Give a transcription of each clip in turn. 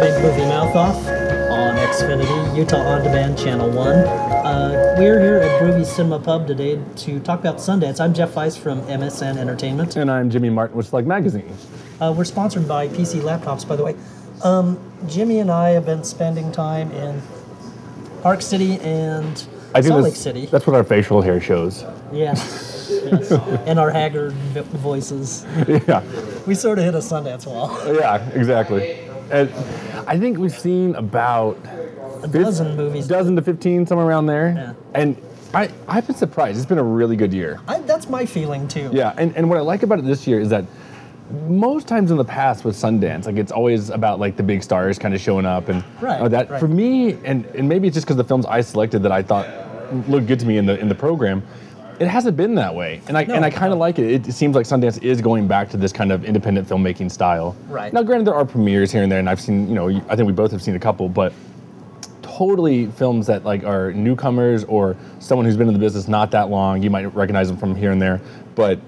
Big Movie Mouth Off on Xfinity, Utah On Demand, Channel 1. We're here at Groovy Cinema Pub today to talk about Sundance. I'm Jeff Weiss from MSN Entertainment. And I'm Jimmy Martin with Slug Magazine. We're sponsored by PC Laptops, by the way. Jimmy and I have been spending time in Park City and Salt Lake City. That's what our facial hair shows. Yes. Yes. And our haggard voices. Yeah. We sort of hit a Sundance wall. Yeah, exactly. And I think we've seen about a dozen movies. Dozen to 15, somewhere around there. Yeah. And I've been surprised. It's been a really good year. That's my feeling, too. Yeah, and what I like about it this year is that most times in the past with Sundance, like it's always about like the big stars kind of showing up and that. Right. For me, and maybe it's just because the films I selected that I thought looked good to me in the program, it hasn't been that way, and I kind of like it. It seems like Sundance is going back to this kind of independent filmmaking style. Right. Now, granted, there are premieres here and there, and I've seen, I think we both have seen a couple, but totally films that like are newcomers or someone who's been in the business not that long. You might recognize them from here and there, but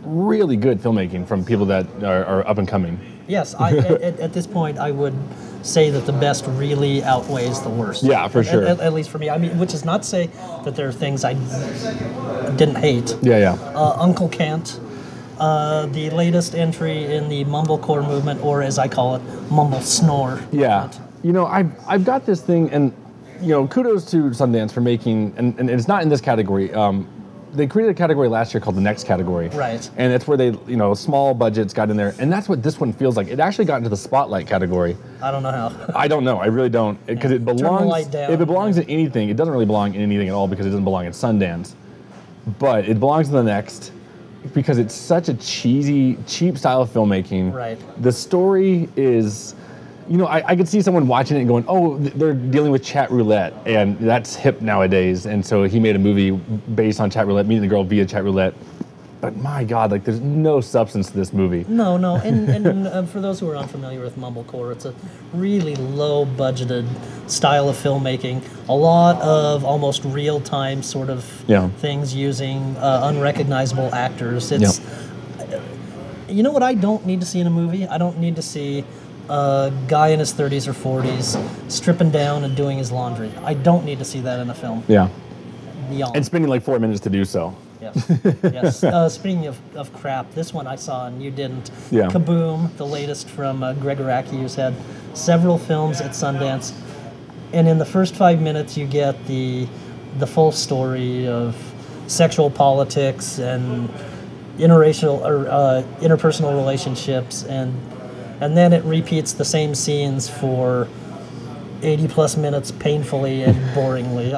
really good filmmaking from people that are up and coming. Yes, at this point, I would say that the best really outweighs the worst. Yeah, for sure. At least for me. I mean, which is not to say that there are things I didn't hate. Yeah. Uncle Kent, the latest entry in the mumblecore movement, or as I call it, mumble snore. Yeah. I've got this thing, and kudos to Sundance for making, and it's not in this category. They created a category last year called the Next category. Right. And it's where they, small budgets got in there. And that's what this one feels like. It actually got into the Spotlight category. I don't know how. I don't know. I really don't. Because it belongs, turn the light down. If it belongs in anything, it doesn't really belong in anything at all because it doesn't belong in Sundance. But it belongs in the Next because it's such a cheesy, cheap style of filmmaking. Right. The story is... I could see someone watching it and going, oh, they're dealing with chat roulette, and that's hip nowadays. And so he made a movie based on chat roulette, meeting the girl via chat roulette. But my God, like there's no substance to this movie. No. And for those who are unfamiliar with mumblecore, it's a really low-budgeted style of filmmaking. A lot of almost real-time sort of things using unrecognizable actors. It's, you know what I don't need to see in a movie? I don't need to see a guy in his 30s or 40s stripping down and doing his laundry. I don't need to see that in a film. Yeah. Beyond. And spending like 4 minutes to do so. Yes. Speaking of crap, this one I saw and You Didnt. Yeah. Kaboom, the latest from Greg Araki, who's had several films at Sundance. And in the first 5 minutes, you get the full story of sexual politics and interpersonal relationships, and then it repeats the same scenes for 80 plus minutes painfully and boringly.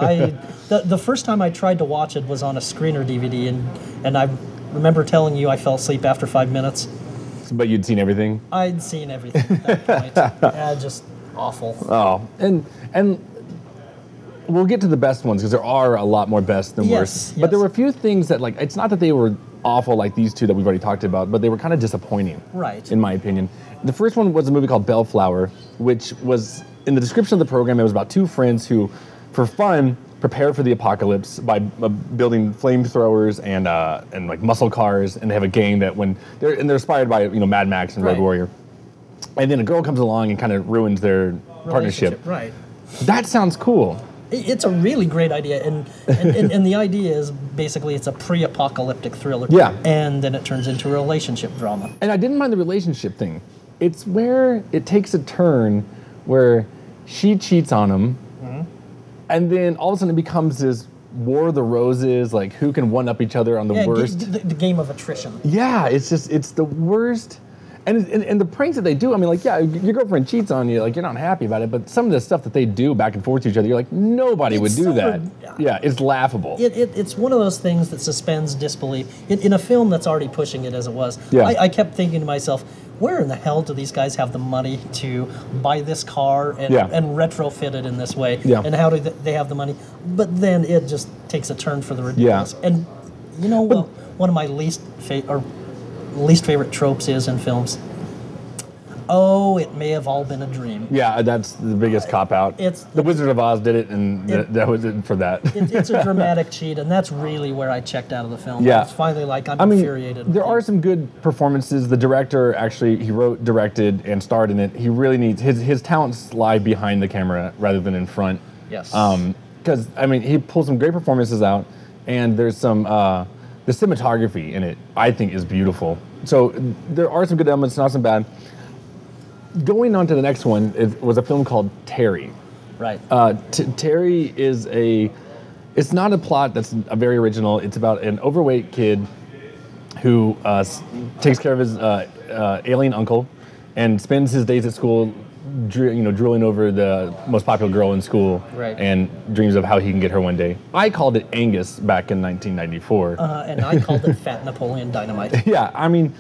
The first time I tried to watch it was on a screener DVD, and I remember telling you I fell asleep after 5 minutes. But you'd seen everything? I'd seen everything at that point. Just awful. Oh, and we'll get to the best ones because there are a lot more best than worst. But there were a few things that, like, it's not that they were awful like these two that we've already talked about, but they were kind of disappointing. Right. In my opinion. The first one was a movie called Bellflower, which was, in the description of the program, it was about two friends who, for fun, prepared for the apocalypse by building flamethrowers and like muscle cars, and they have a game that when they're inspired by Mad Max and Road Warrior, and then a girl comes along and kind of ruins their partnership. Right. That sounds cool. It's a really great idea, and the idea is basically it's a pre-apocalyptic thriller. Yeah. And then it turns into a relationship drama. And I didn't mind the relationship thing. It's where it takes a turn where she cheats on him, and then all of a sudden it becomes this War of the Roses, like who can one-up each other on the worst. The game of attrition. Yeah, it's the worst. And the pranks that they do, I mean, like, yeah, your girlfriend cheats on you, like, you're not happy about it, but some of the stuff that they do back and forth to each other, you're like, nobody would do that. Yeah, it's laughable. It's one of those things that suspends disbelief. In a film that's already pushing it as it was, I kept thinking to myself, where in the hell do these guys have the money to buy this car and retrofit it in this way? Yeah. And how do they have the money? But then it just takes a turn for the ridiculous. Yeah. And one of my least favorite tropes is in films. oh, it may have all been a dream. Yeah, that's the biggest cop-out. The Wizard of Oz did it, and that was it for that. It's a dramatic cheat, and that's really where I checked out of the film. Yeah. It's finally like, I'm infuriated. There are some good performances. The director, actually, he wrote, directed, and starred in it. He really needs... His talents lie behind the camera rather than in front. Yes. Because, I mean, he pulls some great performances out, and there's some... the cinematography in it, I think, is beautiful. So there are some good elements, not some bad. Going on to the next one, it was a film called Terry. Right. Terry is it's not a plot that's very original. It's about an overweight kid who takes care of his alien uncle and spends his days at school drooling over the most popular girl in school, right, and dreams of how he can get her one day. I called it Angus back in 1994. And I called it Fat Napoleon Dynamite. Yeah, I mean,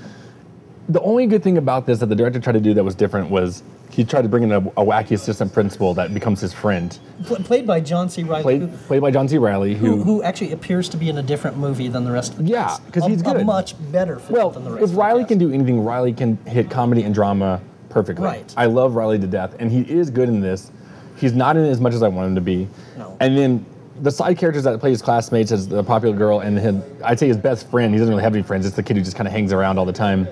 the only good thing about this that the director tried to do that was different was he tried to bring in a wacky assistant principal that becomes his friend. Played by John C. Reilly. Played by John C. Reilly, who actually appears to be in a different movie than the rest of the cast. Yeah, because he's good. A much better film than the rest of the if Reilly cast. can do anything, Reilly can hit comedy and drama perfectly. Right. I love Reilly to death, and he is good in this. He's not in it as much as I want him to be. No. And then the side characters that play his classmates as the popular girl and I'd say his best friend, he doesn't really have any friends, it's the kid who just kind of hangs around all the time.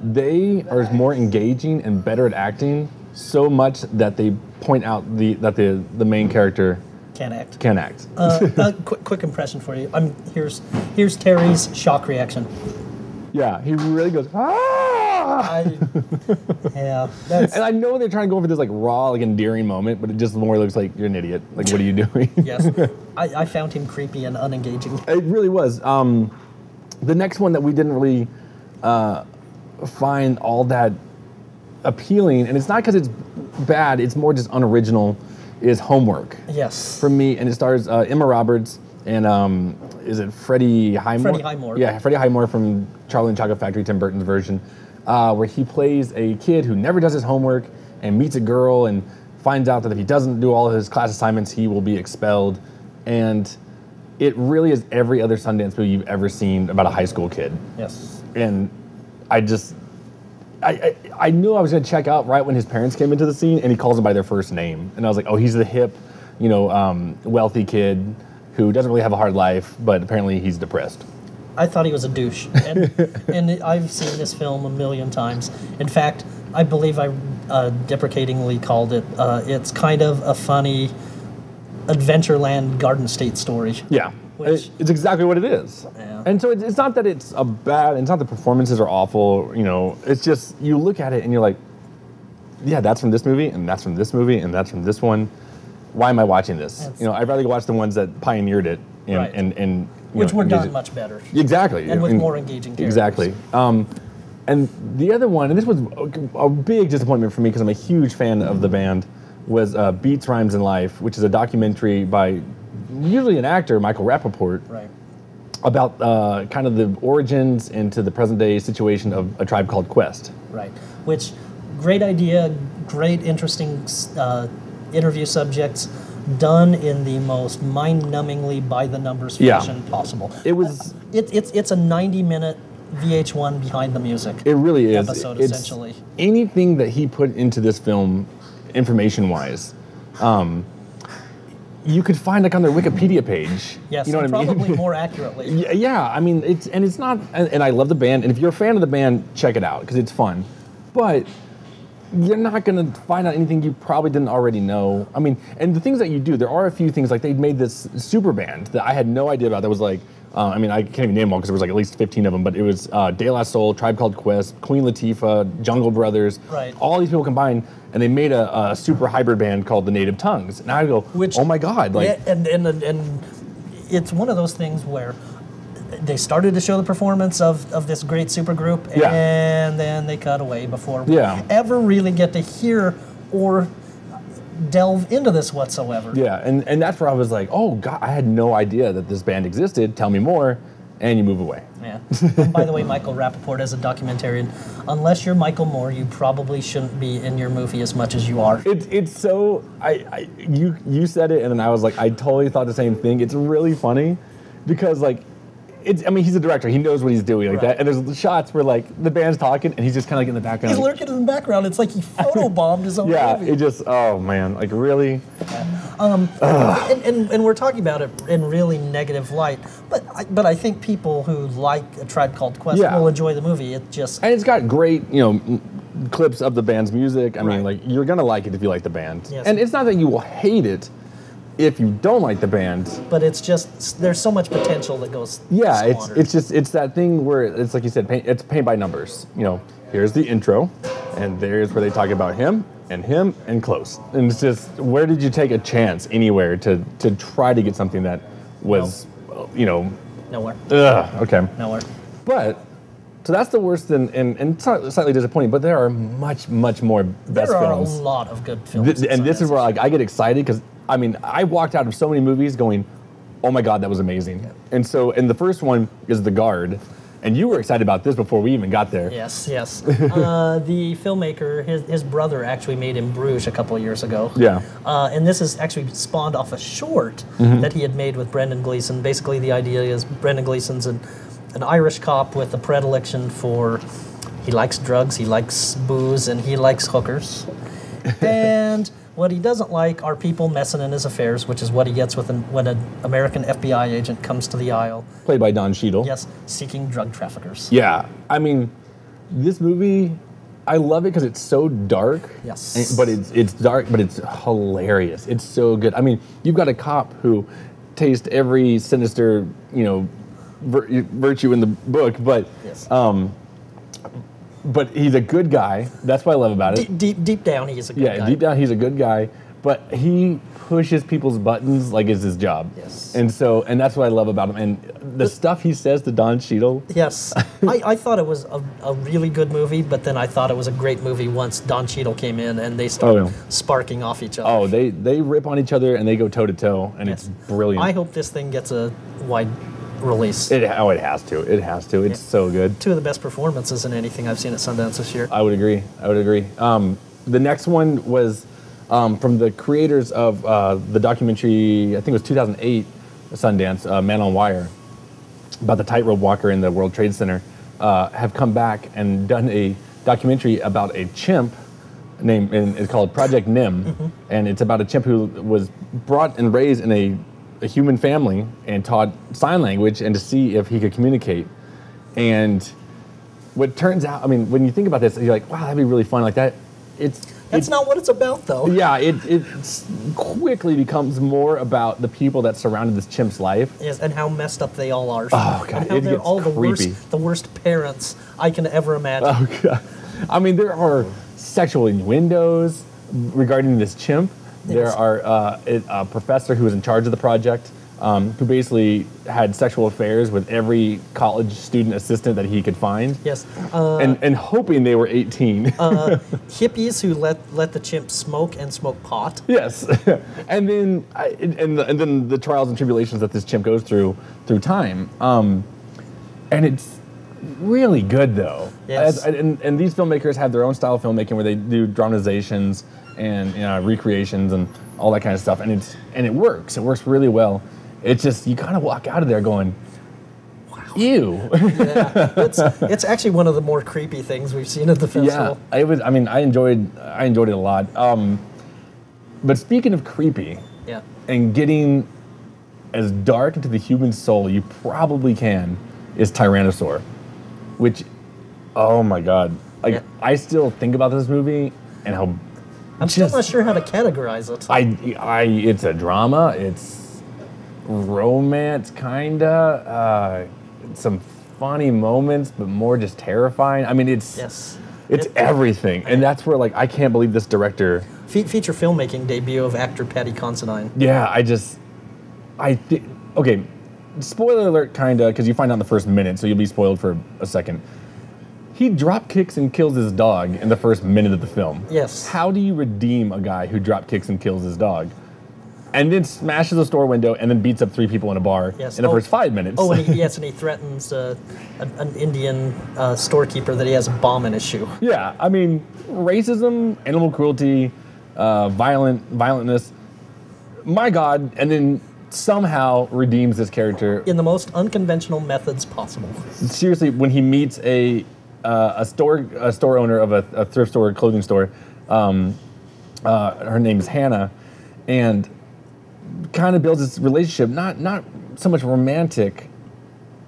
They are more engaging and better at acting, so much that they point out that the main character can't act. Can't act. Quick impression for you. Here's Terry's shock reaction. Yeah, he really goes, ah! That's... And I know they're trying to go for this like raw, like endearing moment, but it just more looks like you're an idiot. Like, what are you doing? Yes, I found him creepy and unengaging. It really was. The next one that we didn't really find all that appealing, and it's not because it's bad, it's more just unoriginal, is Homework. Yes. For me, and it stars Emma Roberts and is it Freddie Highmore? Freddie Highmore. Yeah, Freddie Highmore from Charlie and the Chocolate Factory, Tim Burton's version, where he plays a kid who never does his homework and meets a girl and finds out that if he doesn't do all of his class assignments, he will be expelled. And it really is every other Sundance movie you've ever seen about a high school kid. Yes. And I knew I was going to check out right when his parents came into the scene, and he calls them by their first name. And I was like, oh, he's the hip, wealthy kid who doesn't really have a hard life, but apparently he's depressed. I thought he was a douche. And I've seen this film a million times. In fact, I believe I deprecatingly called it, it's kind of a funny Adventureland Garden State story. Yeah. It's exactly what it is. Yeah. And so it's not that it's it's not the performances are awful, it's just, you look at it and you're like, yeah, that's from this movie, and that's from this movie, and that's from this one. Why am I watching this? I'd rather go watch the ones that pioneered it and which were done much better. Exactly. And with more engaging characters. Exactly. And the other one, and this was a big disappointment for me because I'm a huge fan of the band, was Beats, Rhymes, and Life, which is a documentary by usually an actor, Michael Rappaport, about kind of the origins into the present day situation of A Tribe Called Quest. Right. Which, great idea, great interesting interview subjects, done in the most mind-numbingly by-the-numbers fashion possible. It was. It's a 90-minute VH1 behind the music. It really is. Episode, essentially. Anything that he put into this film, information-wise, you could find like on their Wikipedia page. Yes, you know what I mean? Probably more accurately. Yeah, I mean, it's not, and I love the band, and if you're a fan of the band, check it out because it's fun. But you're not going to find out anything you probably didn't already know. I mean, and the things that you do, there are a few things, like they made this super band that I had no idea about that was like, I can't even name them all because there was like at least 15 of them, but it was De La Soul, Tribe Called Quest, Queen Latifah, Jungle Brothers, all these people combined, and they made a super hybrid band called the Native Tongues. And I go, oh my God. Like, and it's one of those things where they started to show the performance of this great supergroup, and then they cut away before we ever really get to hear or delve into this whatsoever. Yeah, and that's where I was like, oh God, I had no idea that this band existed. Tell me more, and you move away. Yeah. And by the way, Michael Rappaport, as a documentarian, unless you're Michael Moore, you probably shouldn't be in your movie as much as you are. It's so you said it, and then I was like, I totally thought the same thing. It's really funny because like I mean, he's a director. He knows what he's doing like Right. that. And there's shots where like the band's talking and he's just kind of like in the background. He's lurking in the background. It's like he photobombed his own Yeah, movie. it just, oh man, like really? And we're talking about it in really negative light, but I think people who like A Tribe Called Quest Yeah. will enjoy the movie. It just And it's got great, clips of the band's music. I mean, Right. like, you're gonna like it if you like the band. Yes. And it's not that you will hate it if you don't like the band. but it's just there's so much potential that goes Yeah, squandered. it's that thing where it's like you said, it's paint by numbers. Here's the intro, and there's where they talk about him and close. And it's just, where did you take a chance anywhere to try to get something that was, nowhere. okay. Nowhere. But so that's the worst, and it's slightly disappointing. But there are much more best There are films. a lot of good films. And this is where like I get excited because I mean I walked out of so many movies going, oh my god, that was amazing. And the first one is The Guard, and you were excited about this before we even got there. Yes. The filmmaker, his brother actually made In Bruges a couple of years ago. Yeah. And this is actually spawned off a short Mm-hmm. that he had made with Brendan Gleeson. Basically, the idea is Brendan Gleeson's an Irish cop with a predilection for, he likes drugs, he likes booze, and he likes hookers. And what he doesn't like are people messing in his affairs, which is what he gets when an American FBI agent comes to the aisle. Played by Don Cheadle. Yes, seeking drug traffickers. Yeah. I mean, this movie, I love it because it's so dark. Yes. But it's dark, but it's hilarious. It's so good. I mean, you've got a cop who tastes every sinister, virtue in the book, but Yes. but he's a good guy. That's what I love about it. Deep down, he's a good guy. Yeah, deep down he's a good guy, but he pushes people's buttons like it's his job. Yes. And that's what I love about him. And the stuff he says to Don Cheadle. Yes, I thought it was a really good movie, but then I thought it was a great movie once Don Cheadle came in and they started sparking off each other. Oh, they rip on each other and they go toe to toe, and it's brilliant. I hope this thing gets a wide release. It has to. It has to. It's so good. Two of the best performances in anything I've seen at Sundance this year. I would agree. The next one was from the creators of the documentary, I think it was 2008, Sundance, Man on Wire, about the tightrope walker in the World Trade Center, have come back and done a documentary about a chimp named, and it's called Project Nim, and it's about a chimp who was brought and raised in a human family and taught sign language and to see if he could communicate. And what turns out, I mean, when you think about this, you're like, wow, that'd be really fun. Like that, That's not what it's about, though. yeah, it quickly becomes more about the people that surrounded this chimp's life. Yes, and how messed up they all are. Oh, God, and how it they're gets all creepy. the worst parents I can ever imagine. Oh, God. I mean, there are sexual innuendos regarding this chimp. There are a professor who was in charge of the project who basically had sexual affairs with every college student assistant that he could find. Yes. And hoping they were 18. Hippies who let the chimp smoke pot. Yes. And then and then the trials and tribulations that this chimp goes through time. And it's really good, though. Yes. And these filmmakers have their own style of filmmaking where they do dramatizations and recreations and all that kind of stuff, and it works. It works really well. It's just, you kind of walk out of there going, wow, ew. Yeah, it's actually one of the more creepy things we've seen at the festival. Yeah, it was. I mean, I enjoyed it a lot. But speaking of creepy, Yeah. and getting as dark into the human soul you probably can, is Tyrannosaur, which, oh my God, like Yeah. I still think about this movie and how. I'm still not sure how to categorize it. It's a drama. It's romance, kinda. Some funny moments, but more just terrifying. I mean, it's everything, and that's where like I can't believe this director. Feature filmmaking debut of actor Paddy Considine. Yeah, I think. Okay, spoiler alert, kinda, because you find out in the first minute, so you'll be spoiled for a second. He drop kicks and kills his dog in the first minute of the film. Yes. How do you redeem a guy who drop kicks and kills his dog? And then smashes a store window and then beats up 3 people in a bar in the first 5 minutes. Oh, and he threatens an Indian storekeeper that he has a bomb in his shoe. Yeah, I mean, racism, animal cruelty, violentness. My God, and then somehow redeems this character in the most unconventional methods possible. Seriously, when he meets a store owner of a thrift store, clothing store, her name is Hannah, and kind of builds this relationship, not so much romantic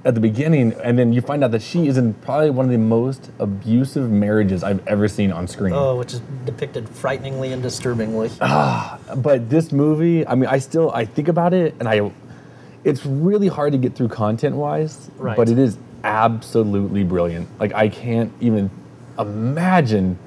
at the beginning, and then you find out that she is in probably one of the most abusive marriages I've ever seen on screen. Oh, which is depicted frighteningly and disturbingly. But this movie, I mean, I think about it, and it's really hard to get through content-wise, right. But it is absolutely brilliant. Like, I can't even imagine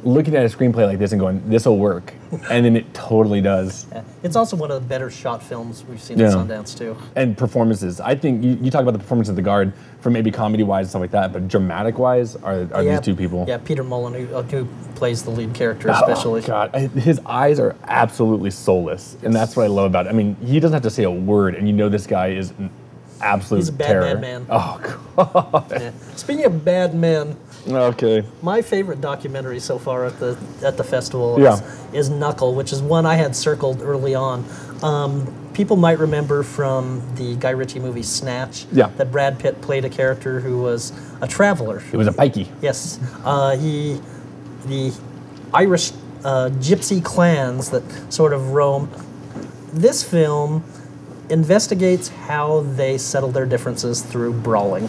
looking at a screenplay like this and going, this will work. And then it totally does. Yeah. It's also one of the better shot films we've seen at Sundance, too. And performances. I think you talk about the performance of the guard for maybe comedy-wise and stuff like that, but dramatic-wise are these two people. Yeah, Peter Mullen, who plays the lead character especially. Oh, God. His eyes are absolutely soulless, and that's what I love about it. I mean, he doesn't have to say a word, and you know this guy is an absolute terror. He's a bad man. Oh, God. Yeah. Speaking of bad men... Okay. My favorite documentary so far at the festival is Knuckle, which is one I had circled early on. People might remember from the Guy Ritchie movie Snatch that Brad Pitt played a character who was a traveler. He was a pikey. Yes. The Irish gypsy clans that sort of roam. This film investigates how they settle their differences through brawling.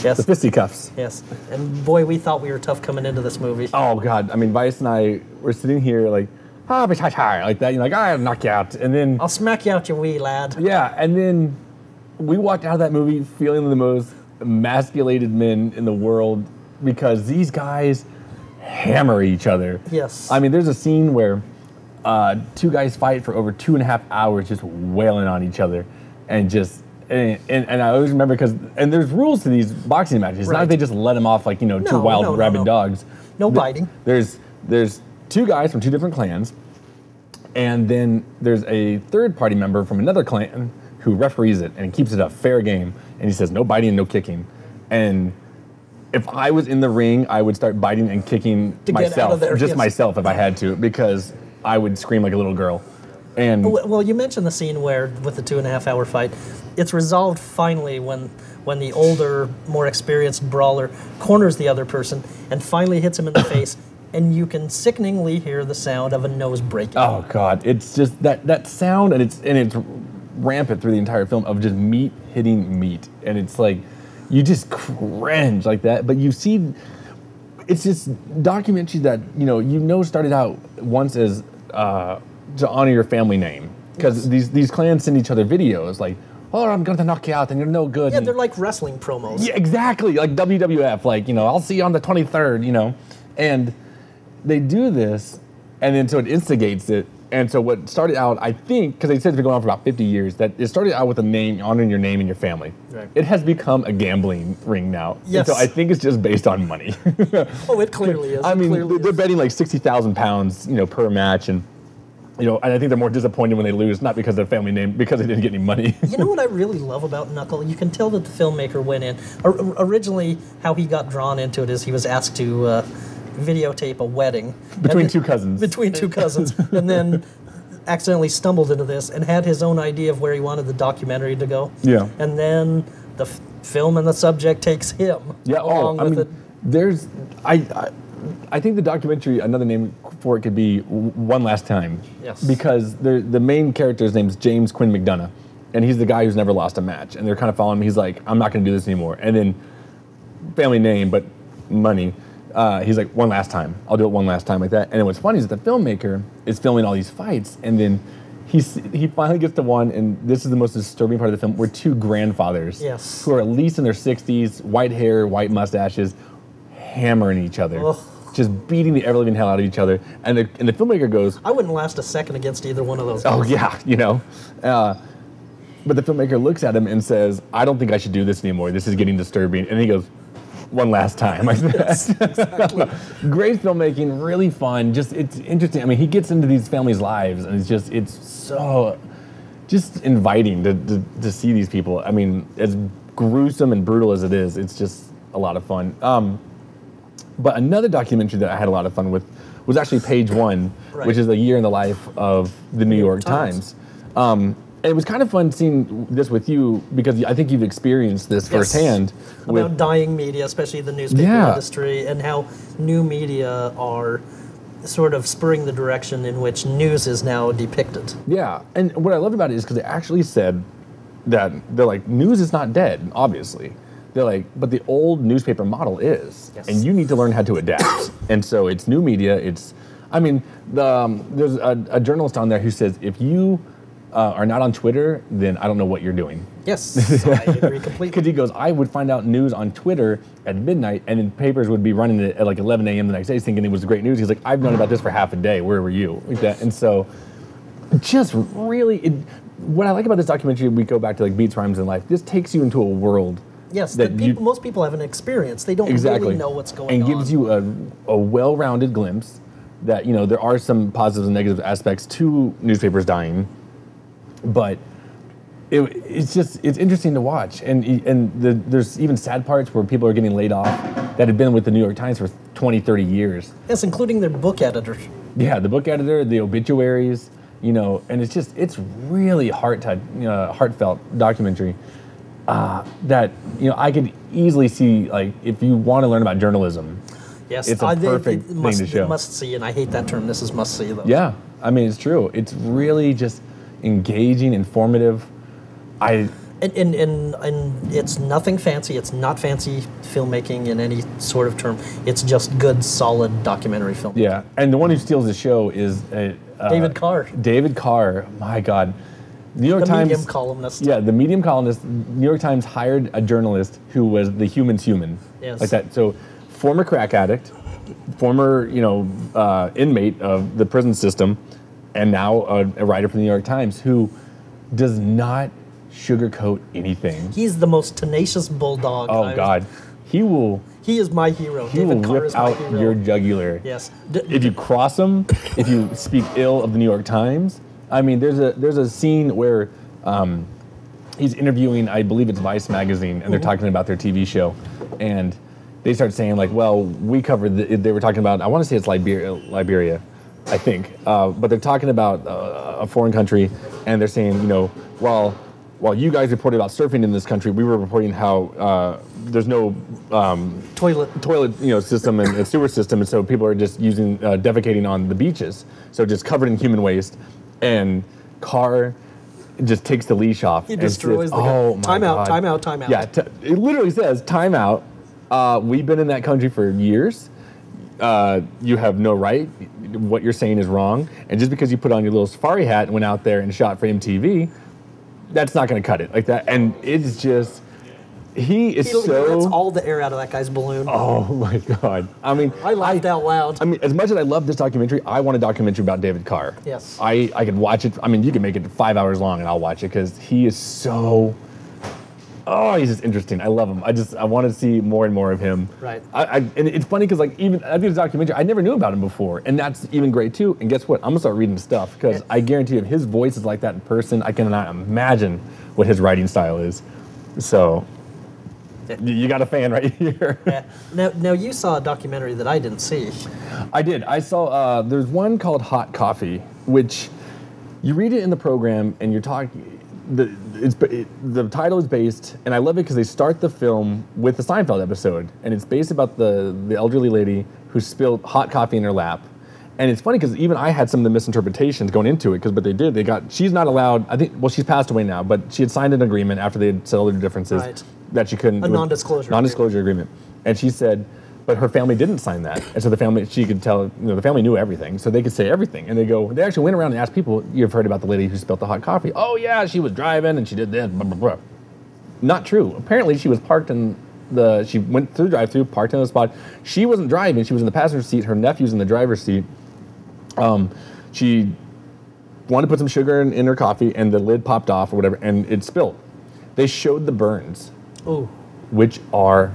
Yes. The fisticuffs. Yes. And boy, we thought we were tough coming into this movie. Oh, God. I mean, Vice and I were sitting here like that. You're like, I'll knock you out. And then... I'll smack you out, you wee lad. Yeah. And then we walked out of that movie feeling the most emasculated men in the world because these guys hammer each other. Yes. I mean, there's a scene where two guys fight for over 2.5 hours just wailing on each other and just... And I always remember and there's rules to these boxing matches. It's not like they just let them off like, two wild rabid dogs. No biting. There's two guys from two different clans, and then there's a third party member from another clan who referees it and keeps it a fair game. And he says no biting and no kicking. And if I was in the ring, I would start biting and kicking myself, get out of there, myself if I had to, because I would scream like a little girl. And well, you mentioned the scene where with the 2.5 hour fight, it's resolved finally when the older, more experienced brawler corners the other person and finally hits him in the face, and you can sickeningly hear the sound of a nose breaking. Oh, God, it's just that sound, and it's rampant through the entire film of just meat hitting meat, and it's like you just cringe like that. But you see, it's this documentary that started out once as to honor your family name, because these clans send each other videos like, oh, I'm going to knock you out and you're no good. Yeah, they're like wrestling promos. Yeah, exactly, like WWF, like, I'll see you on the 23rd, and they do this, and then so it instigates it. And so what started out, I think, because they said it's been going on for about 50 years, that it started out with a name, honoring your name and your family. Right. It has become a gambling ring now. Yes. And so I think it's just based on money. Oh, it clearly is. I mean, they're betting like 60,000 pounds, per match, and and I think they're more disappointed when they lose, not because of their family name, because they didn't get any money. You know what I really love about Knuckle? You can tell that the filmmaker went in. Originally, how he got drawn into it is he was asked to videotape a wedding. Between two cousins. Between two cousins. And then accidentally stumbled into this and had his own idea of where he wanted the documentary to go. Yeah. And then the film and the subject takes him along with it. There's... I think the documentary, another name for it could be One Last Time. Yes. Because the main character's name is James Quinn McDonough, and he's the guy who's never lost a match. And they're kind of following him. He's like, I'm not going to do this anymore. And then, family name, but money. He's like, one last time. I'll do it one last time like that. And then what's funny is that the filmmaker is filming all these fights, and then he finally gets to one, and this is the most disturbing part of the film, where two grandfathers, who are at least in their 60s, white hair, white mustaches, hammering each other. Ugh. Just beating the ever-living hell out of each other. And the filmmaker goes... I wouldn't last a second against either one of those guys. Oh, yeah, but the filmmaker looks at him and says, I don't think I should do this anymore. This is getting disturbing. And he goes, one last time. Like that. Yes, exactly. Great filmmaking, really fun. Just, it's interesting. I mean, he gets into these families' lives, and it's so just inviting to see these people. I mean, as gruesome and brutal as it is, it's just a lot of fun. But another documentary that I had a lot of fun with was actually Page One, which is a year in the life of the New York Times. And And it was kind of fun seeing this with you because I think you've experienced this firsthand. About dying media, especially the newspaper industry, and how new media are sort of spurring the direction in which news is now depicted. Yeah, and what I loved about it is because they actually said that they're like, news is not dead, obviously. They're like, but the old newspaper model is, and you need to learn how to adapt. And so it's new media. It's, I mean, there's a journalist on there who says, if you are not on Twitter, then I don't know what you're doing. Yes, I agree completely. Because he goes, I would find out news on Twitter at midnight, and then papers would be running it at like 11 a.m. the next day, thinking it was great news. He's like, I've known about this for half a day. Where were you? Like that. And so, just really, what I like about this documentary, we go back to like Beats, Rhymes, and Life. This takes you into a world. Yes, that most people haven't experienced. They don't really know what's going on. And gives you a well-rounded glimpse that, you know, there are some positive and negative aspects to newspapers dying, but it's interesting to watch. And there's even sad parts where people are getting laid off that had been with the New York Times for 20, 30 years. Yes, including their book editor. Yeah, the book editor, the obituaries, you know, and it's really heartfelt documentary. That, you know, I could easily see, like, if you want to learn about journalism, yes, it's a perfect thing to show. Must see, and I hate that term. This is must see, though. Yeah, I mean, it's true. It's really just engaging, informative. And it's nothing fancy. It's not fancy filmmaking in any sort of term. It's just good, solid documentary filmmaking. Yeah, and the one who steals the show is David Carr. David Carr, my God. New York Times, medium columnist. Yeah, the medium columnist. New York Times hired a journalist who was the human's human. Yes. Like that. So, former crack addict, former, you know, inmate of the prison system, and now a writer for the New York Times who does not sugarcoat anything. He's the most tenacious bulldog. Oh, God. He is my hero. He will rip out your jugular. Yes. If you cross him, if you speak ill of the New York Times. I mean, there's a scene where he's interviewing, I believe it's Vice magazine, and they're talking about their TV show, and they start saying like, well, we covered. They were talking about, I want to say it's Liberia, I think, but they're talking about a foreign country, and they're saying, you know, while you guys reported about surfing in this country, we were reporting how there's no toilet, you know, system and sewer system, and so people are just using defecating on the beaches, so just covered in human waste. And Carr just takes the leash off. He destroys the guy. Time out. Yeah, it literally says, time out. We've been in that country for years. You have no right. What you're saying is wrong. And just because you put on your little safari hat and went out there and shot for MTV, that's not going to cut it like that. And it's just... He lets all the air out of that guy's balloon. Oh my God! I mean, I laughed out loud. I mean, as much as I love this documentary, I want a documentary about David Carr. Yes. I could watch it. I mean, you can make it 5 hours long, and I'll watch it because he is so. Oh, he's just interesting. I love him. I want to see more and more of him. Right. And it's funny because like even I think the documentary, I never knew about him before, and that's even great too. And guess what? I'm gonna start reading his stuff because I guarantee you, if his voice is like that in person, I cannot imagine what his writing style is. So. You got a fan right here. Yeah. Now you saw a documentary that I didn't see. I did. I saw, there's one called Hot Coffee, which you read it in the program and you're talking, the title is based, and I love it because they start the film with the Seinfeld episode, and it's based about the elderly lady who spilled hot coffee in her lap. And it's funny because even I had some of the misinterpretations going into it, she's not allowed, I think, well, she's passed away now, but she had signed an agreement after they had settled their differences. Right. That she couldn't. A non-disclosure agreement. And she said, but her family didn't sign that. And so she could tell, you know, the family knew everything, so they could say everything. And they actually went around and asked people, you've heard about the lady who spilled the hot coffee? Oh yeah, she was driving and she did this, blah, blah, blah. Not true. Apparently she was parked she went through the drive-thru, parked in the spot. She wasn't driving, she was in the passenger seat, her nephew's in the driver's seat. She wanted to put some sugar in her coffee and the lid popped off or whatever, and it spilled. They showed the burns. Ooh. Which are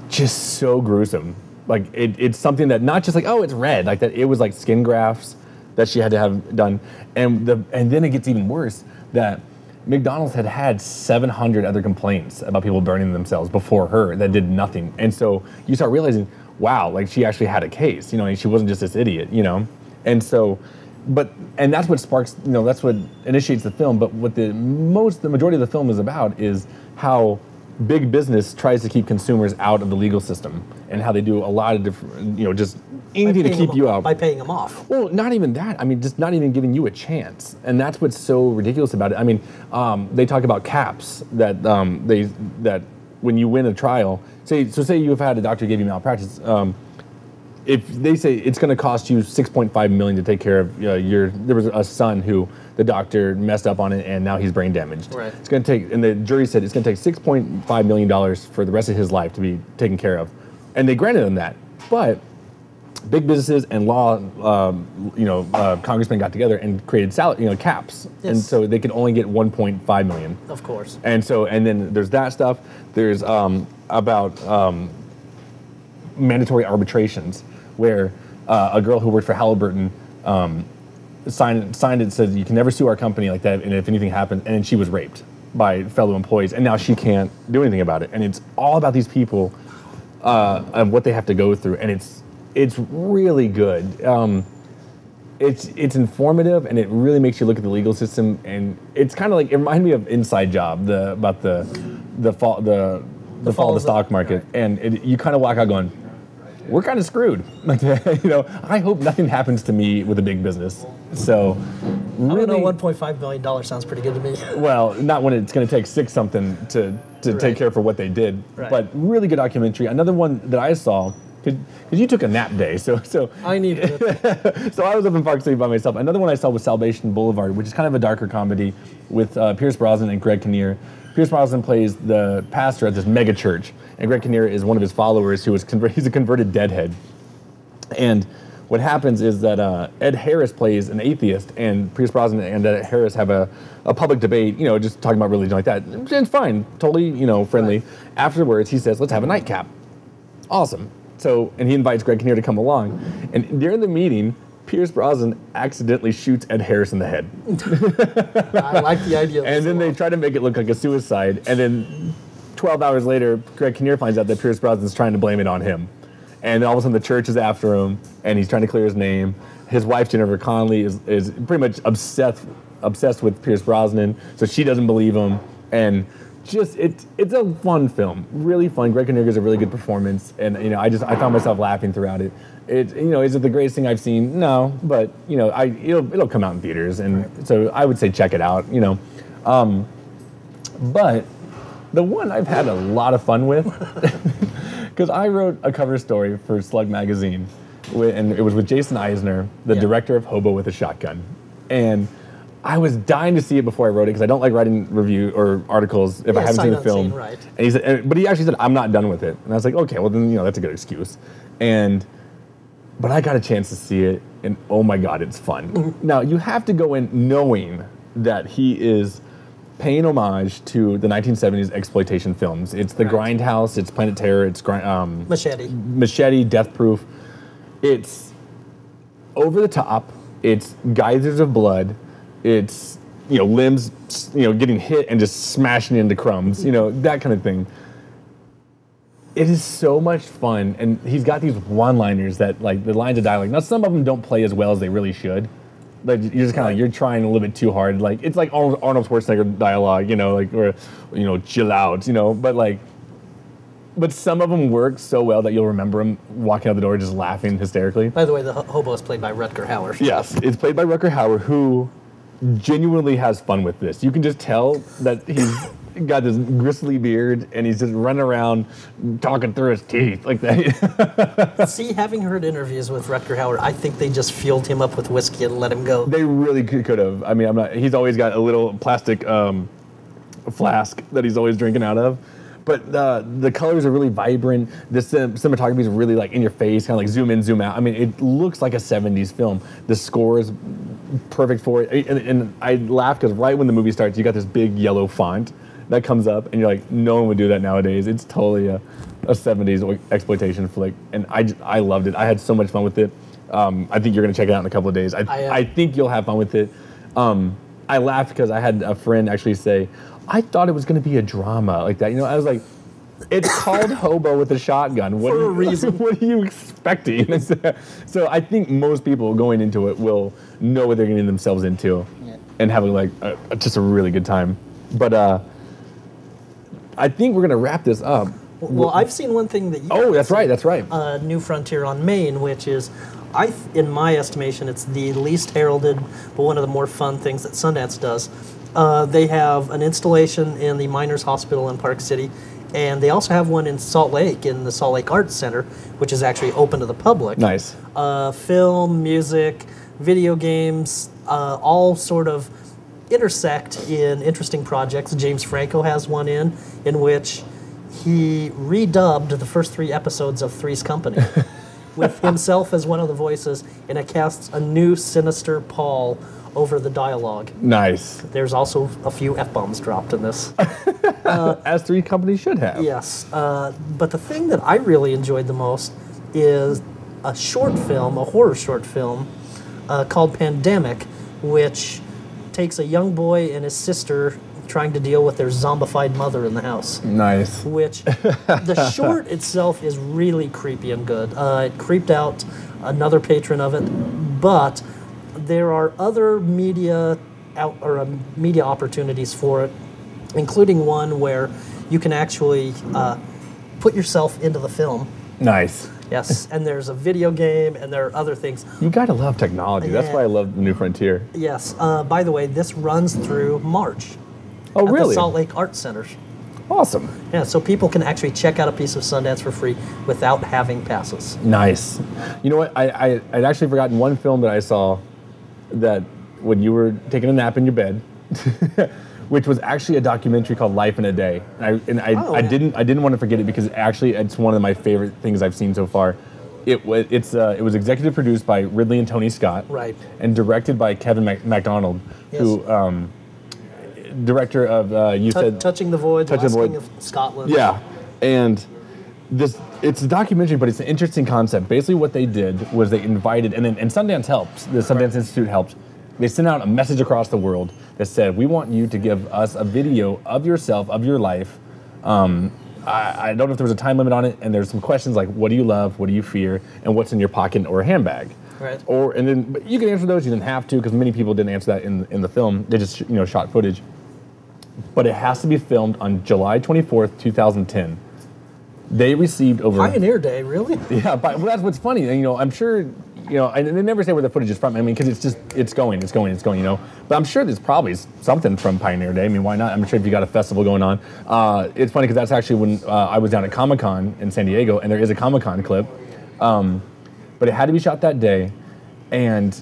just so gruesome. Like it's something that not just like, oh, it's red, like that. It was like skin grafts that she had to have done, and then it gets even worse that McDonald's had 700 other complaints about people burning themselves before her that did nothing, and so you start realizing, wow, like she actually had a case, you know, and she wasn't just this idiot, you know, and so and that's what sparks, that's what initiates the film. But what the majority of the film is about is how big business tries to keep consumers out of the legal system, and how they do a lot of different, just anything to keep you out. By paying them off. Well, not even that. I mean, just not even giving you a chance. And that's what's so ridiculous about it. I mean, they talk about caps that that when you win a trial, say you've had a doctor give you malpractice, if they say it's going to cost you $6.5 million to take care of there was a son who the doctor messed up on it and now he's brain damaged. Right. It's going to take, and the jury said it's going to take $6.5 million for the rest of his life to be taken care of, and they granted him that. But big businesses and law, congressmen got together and created caps, yes. And so they could only get $1.5 million. Of course. And then there's that stuff. There's about mandatory arbitrations, where a girl who worked for Halliburton signed it, said you can never sue our company like that, and if anything happens, and then she was raped by fellow employees, and now she can't do anything about it. And it's all about these people and what they have to go through, and it's really good. It's informative, and it really makes you look at the legal system, and it's kind of like, it reminded me of Inside Job, about the fall of the stock market, right. And you kind of walk out going, we're kind of screwed. Like, I hope nothing happens to me with a big business. So, really, I don't know, $1.5 million sounds pretty good to me. Well, not when it's going to take six something to right. take care for what they did. Right. But really good documentary. Another one that I saw, because you took a nap day, so I needed it. So I was up in Park City by myself. Another one I saw was Salvation Boulevard, which is kind of a darker comedy with Pierce Brosnan and Greg Kinnear. Pierce Brosnan plays the pastor at this mega church, and Greg Kinnear is one of his followers who was he's a converted Deadhead. And what happens is that Ed Harris plays an atheist, and Pierce Brosnan and Ed Harris have a public debate, just talking about religion like that. It's fine, totally, friendly. Right. Afterwards, he says, let's have a nightcap. Awesome. So, and he invites Greg Kinnear to come along. And during the meeting, Pierce Brosnan accidentally shoots Ed Harris in the head. I like the idea. And then they try to make it look like a suicide. And then 12 hours later, Greg Kinnear finds out that Pierce Brosnan's trying to blame it on him. And all of a sudden the church is after him, and he's trying to clear his name. His wife, Jennifer Connelly, is pretty much obsessed with Pierce Brosnan, so she doesn't believe him. And just, it's a fun film, really fun. Greg Kinnear gives a really good performance, and I found myself laughing throughout it. Is it the greatest thing I've seen? No, but it'll come out in theaters, and right. So I would say check it out. But the one I've had a lot of fun with, because I wrote a cover story for Slug magazine, and it was with Jason Eisner, the director of Hobo with a Shotgun, and I was dying to see it before I wrote it, because I don't like writing review or articles if I haven't seen the film. Right. And he said, but he actually said, I'm not done with it. And I was like, okay, well then that's a good excuse. But I got a chance to see it, and oh my God, it's fun. Mm-hmm. Now, you have to go in knowing that he is paying homage to the 1970s exploitation films. It's the right. Grindhouse, it's Planet Terror, it's Machete, Death Proof. It's over the top, it's geysers of blood, it's limbs getting hit and just smashing into crumbs, that kind of thing. It is so much fun, and he's got these one-liners that, like, the lines of dialogue. Now, some of them don't play as well as they really should. Like, you're just kind of you're trying a little bit too hard. Like, it's like Arnold Schwarzenegger dialogue, or chill out, but some of them work so well that you'll remember him walking out the door just laughing hysterically. By the way, the Hobo is played by Rutger Hauer. Yes, it's played by Rutger Hauer, who genuinely has fun with this. You can just tell that he's got this gristly beard, and he's just running around talking through his teeth like that. See, having heard interviews with Rutger Hauer, I think they just fueled him up with whiskey and let him go. They really could have. I mean, he's always got a little plastic flask that he's always drinking out of. But the colors are really vibrant. The cinematography is really like in your face, kind of like zoom in, zoom out. I mean, it looks like a 70s film. The score is perfect for it. And I laugh because right when the movie starts, you got this big yellow font that comes up, and you're like, no one would do that nowadays. It's totally a 70s exploitation flick, and I loved it. I had so much fun with it. I think you're going to check it out in a couple of days. I think you'll have fun with it. I laughed because I had a friend actually say, I thought it was going to be a drama like that. I was like, It's called Hobo with a Shotgun. For a reason. What are you expecting? So I think most people going into it will know what they're getting themselves into, and having like just a really good time. But I think we're gonna wrap this up. Well, I've seen one thing that you. Oh, that's right. That's right. New Frontier on Main, which is, in my estimation, it's the least heralded, but one of the more fun things that Sundance does. They have an installation in the Miners Hospital in Park City, and they also have one in Salt Lake, in the Salt Lake Arts Center, which is actually open to the public. Nice. Film, music, video games, all sort of intersect in interesting projects. James Franco has one in which he redubbed the first 3 episodes of Three's Company with himself as one of the voices, and it casts a new sinister pall over the dialogue. Nice. There's also a few F-bombs dropped in this. As Three's Company should have. Yes. But the thing that I really enjoyed the most is a short film, a horror short film, called Pandemic, which takes a young boy and his sister trying to deal with their zombified mother in the house. Nice. Which, the short itself is really creepy and good. It creeped out another patron of it, but there are other media opportunities for it, including one where you can actually put yourself into the film. Nice. Yes, and there's a video game, and there are other things. You gotta love technology. That's why I love the New Frontier. Yes. By the way, this runs through March. Oh, at really? the Salt Lake Arts Center. Awesome. Yeah, so people can actually check out a piece of Sundance for free without having passes. Nice. You know what? I'd actually forgotten one film that I saw that when you were taking a nap in your bed, which was actually a documentary called Life in a Day. I didn't want to forget it because actually it's one of my favorite things I've seen so far. It was executive produced by Ridley and Tony Scott, right, and directed by Kevin MacDonald, yes, who director of Touching the Void, The Last King of Scotland. Yeah, and it's a documentary, but it's an interesting concept. Basically, what they did was they invited, and Sundance helped. The Sundance Institute helped. They sent out a message across the world that said, "We want you to give us a video of yourself, of your life." I don't know if there was a time limit on it, and there's some questions like, "What do you love? What do you fear? And what's in your pocket or handbag?" Right. But you can answer those. You didn't have to, because many people didn't answer that in the film. They just shot footage. But it has to be filmed on July 24th, 2010. They received over... Pioneer Day, really? Yeah, but that's what's funny. I'm sure, and they never say where the footage is from. I mean, because it's going. But I'm sure there's probably something from Pioneer Day. I mean, why not? I'm sure if you got a festival going on. It's funny because that's actually when I was down at Comic-Con in San Diego, and there is a Comic-Con clip. But it had to be shot that day, and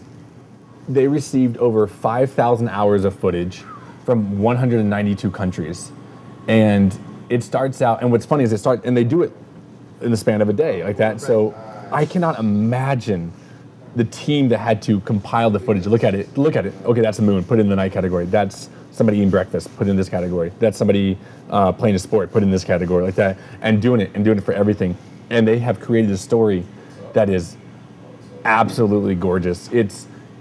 they received over 5,000 hours of footage from 192 countries. And it starts out, and what's funny is they do it in the span of a day like that. Right. So I cannot imagine the team that had to compile the footage. Look at it. Okay, that's a moon. Put it in the night category. That's somebody eating breakfast. Put it in this category. That's somebody playing a sport. Put it in this category like that. And doing it for everything. And they have created a story that is absolutely gorgeous.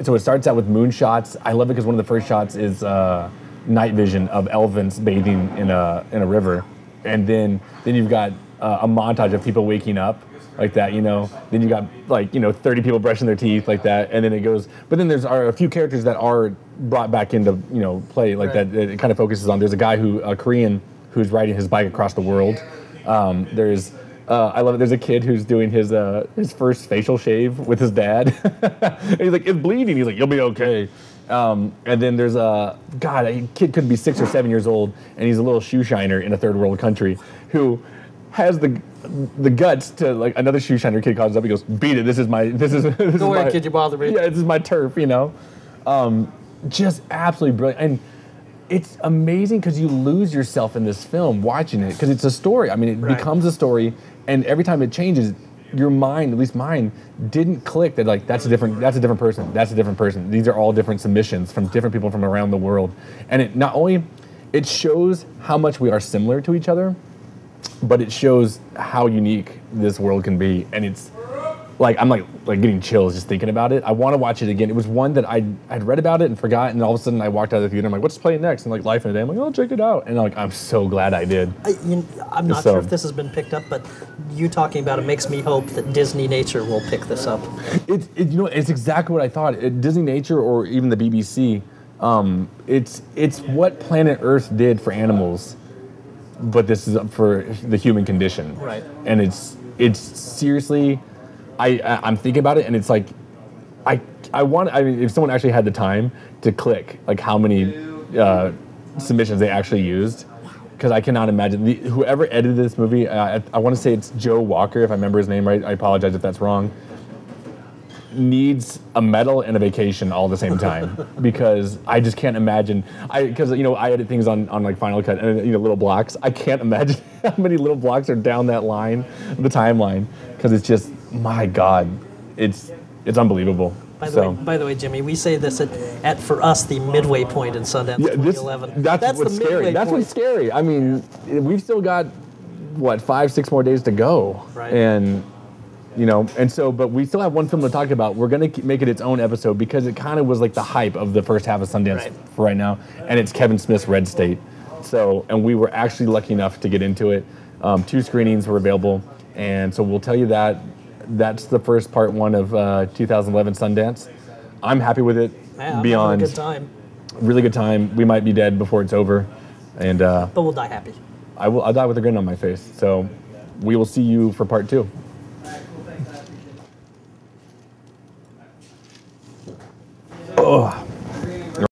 So it starts out with moon shots. I love it because one of the first shots is night vision of elephants bathing in a river, and then you've got a montage of people waking up like that. Then you got 30 people brushing their teeth like that, and then it goes. But then there's a few characters that are brought back into play like right. that. It kind of focuses on. There's a Korean who's riding his bike across the world. There's I love it. There's a kid who's doing his first facial shave with his dad. And he's like, "It's bleeding." He's like, "You'll be okay." And then there's a kid could be 6 or 7 years old, and he's a little shoe shiner in a third world country who has the guts to another shoe shiner kid calls up. He goes, "Beat it! This is Don't worry, kid, you bother me." Yeah, this is my turf. Just absolutely brilliant. And it's amazing because you lose yourself in this film watching it because it's a story. I mean, it becomes a story, and every time it changes, your mind, at least mine, didn't click that that's a different person. That's a different person. These are all different submissions from different people from around the world, and it not only it shows how much we are similar to each other, but it shows how unique this world can be, and I'm getting chills just thinking about it. I want to watch it again. It was one that I'd read about it and forgot, and all of a sudden I walked out of the theater. I'm like, what's playing next? And like Life in a Day. I'm like, oh, check it out. And I'm so glad I did. I'm not sure if this has been picked up, but you talking about it makes me hope that Disney Nature will pick this up. It's exactly what I thought. Disney Nature or even the BBC. It's what Planet Earth did for animals, but this is for the human condition. Right. And it's seriously. I'm thinking about it, and it's like, if someone actually had the time to click, like how many submissions they actually used, because I cannot imagine whoever edited this movie. I want to say it's Joe Walker, if I remember his name right. I apologize if that's wrong. Needs a medal and a vacation all at the same time because I just can't imagine. I edit things on like Final Cut and little blocks. I can't imagine how many little blocks are down that line, the timeline, because it's just, my God, it's unbelievable. By the way, Jimmy, we say this at for us the midway point in Sundance 2011. That's what's scary. That's what's scary. I mean, we've still got 5-6 more days to go, right? And but we still have one film to talk about. We're going to make it its own episode because it kind of was like the hype of the first half of Sundance for right now, and it's Kevin Smith's Red State. So, and we were actually lucky enough to get into it. 2 screenings were available, and so we'll tell you that. That's the first part 1 of 2011 Sundance. I'm happy with it. Yeah, beyond a good time. Really good time. We might be dead before it's over, and but we'll die happy. I'll die with a grin on my face. So, we will see you for part 2.